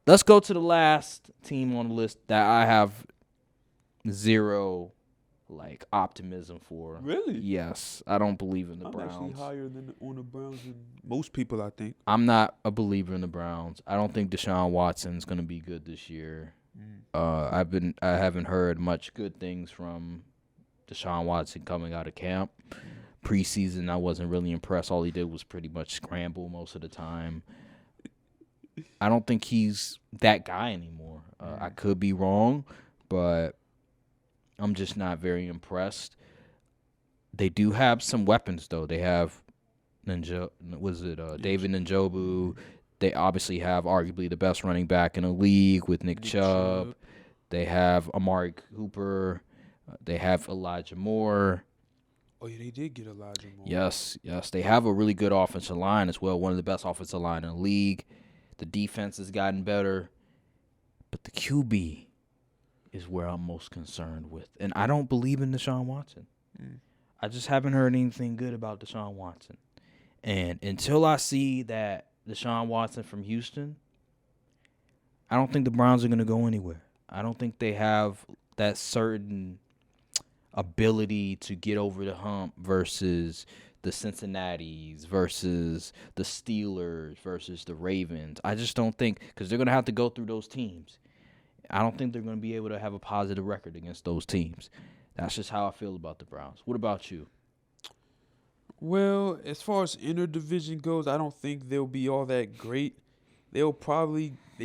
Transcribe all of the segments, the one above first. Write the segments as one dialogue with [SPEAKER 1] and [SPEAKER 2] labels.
[SPEAKER 1] let's go to the last team on the list that I have zero optimism for.
[SPEAKER 2] Really?
[SPEAKER 1] Yes, I don't believe in the
[SPEAKER 2] I'm
[SPEAKER 1] Browns.
[SPEAKER 2] actually higher on the Browns than most people, I think.
[SPEAKER 1] I'm not a believer in the Browns. I don't think Deshaun Watson's going to be good this year. I haven't heard much good things from Deshaun Watson coming out of camp. Preseason, I wasn't really impressed. All he did was pretty much scramble most of the time. I don't think he's that guy anymore. I could be wrong, but I'm just not very impressed. They do have some weapons, though. They have David Njoku. They obviously have arguably the best running back in the league with Nick Chubb. They have Amari Cooper. They have Elijah Moore.
[SPEAKER 2] Oh, yeah, they did get Elijah Moore.
[SPEAKER 1] Yes. They have a really good offensive line as well, one of the best offensive line in the league. The defense has gotten better. But the QB is where I'm most concerned with. And I don't believe in Deshaun Watson. I just haven't heard anything good about Deshaun Watson. And until I see that Deshaun Watson from Houston, I don't think the Browns are going to go anywhere. I don't think they have that certain ability to get over the hump versus the Cincinnatis, versus the Steelers, versus the Ravens. I just don't think, because they're going to have to go through those teams. I don't think they're going to be able to have a positive record against those teams. That's just how I feel about the Browns. What about you?
[SPEAKER 2] Well, as far as interdivision goes, I don't think they'll be all that great. They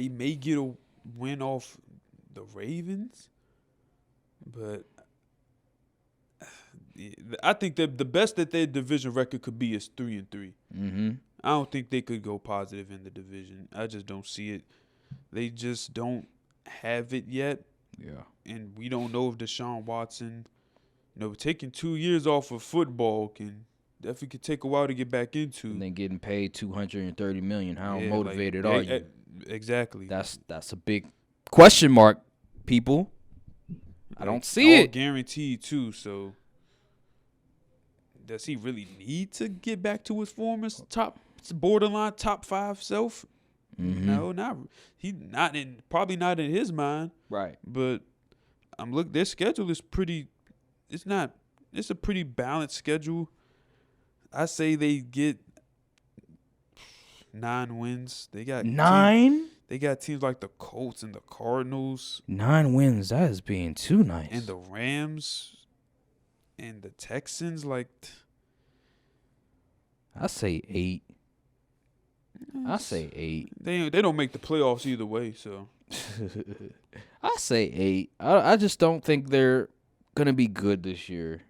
[SPEAKER 2] may get a win off the Ravens, but I think that the best that their division record could be is 3-3. I don't think they could go positive in the division. I just don't see it. They just don't have it yet.
[SPEAKER 1] Yeah.
[SPEAKER 2] And we don't know if Deshaun Watson, taking 2 years off of football definitely could take a while to get back into.
[SPEAKER 1] And then getting paid $230 million. How motivated are you?
[SPEAKER 2] Exactly.
[SPEAKER 1] That's a big question mark, people. I don't see it.
[SPEAKER 2] Guaranteed too. So does he really need to get back to his former borderline top 5 self? No, probably not in his mind.
[SPEAKER 1] Right.
[SPEAKER 2] But their schedule is it's a pretty balanced schedule. I say they get 9 wins. They got
[SPEAKER 1] 9?
[SPEAKER 2] They got teams like the Colts and the Cardinals.
[SPEAKER 1] 9 wins, that is being too nice.
[SPEAKER 2] And the Rams and the Texans,
[SPEAKER 1] I say 8. I say 8.
[SPEAKER 2] They don't make the playoffs either way, so.
[SPEAKER 1] I say 8. I just don't think they're going to be good this year.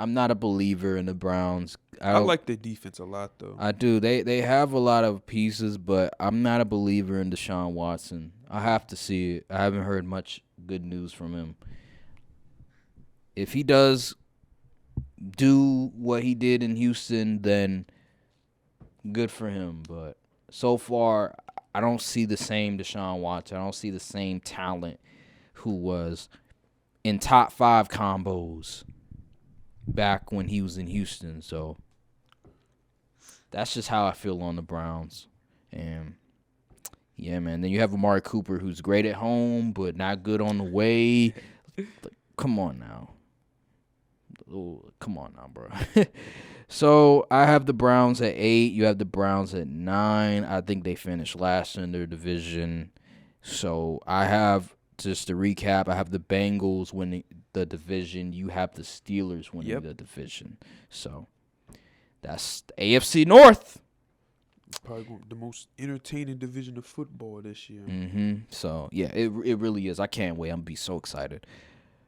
[SPEAKER 1] I'm not a believer in the Browns.
[SPEAKER 2] I like their defense a lot, though.
[SPEAKER 1] I do. They have a lot of pieces, but I'm not a believer in Deshaun Watson. I have to see it. I haven't heard much good news from him. If he does do what he did in Houston, then good for him. But so far, I don't see the same Deshaun Watson. I don't see the same talent who was in top 5 combos back when he was in Houston. So that's just how I feel on the Browns. And yeah, man. Then you have Amari Cooper, who's great at home but not good on the way. Come on now. Ooh, come on now, bro. So I have the Browns at 8. You have the Browns at 9. I think they finished last in their division. So I have, just to recap, I have the Bengals winning the division. You have the Steelers winning the division. So that's the AFC North.
[SPEAKER 2] Probably the most entertaining division of football this year.
[SPEAKER 1] So, yeah, it really is. I can't wait. I'm going to be so excited.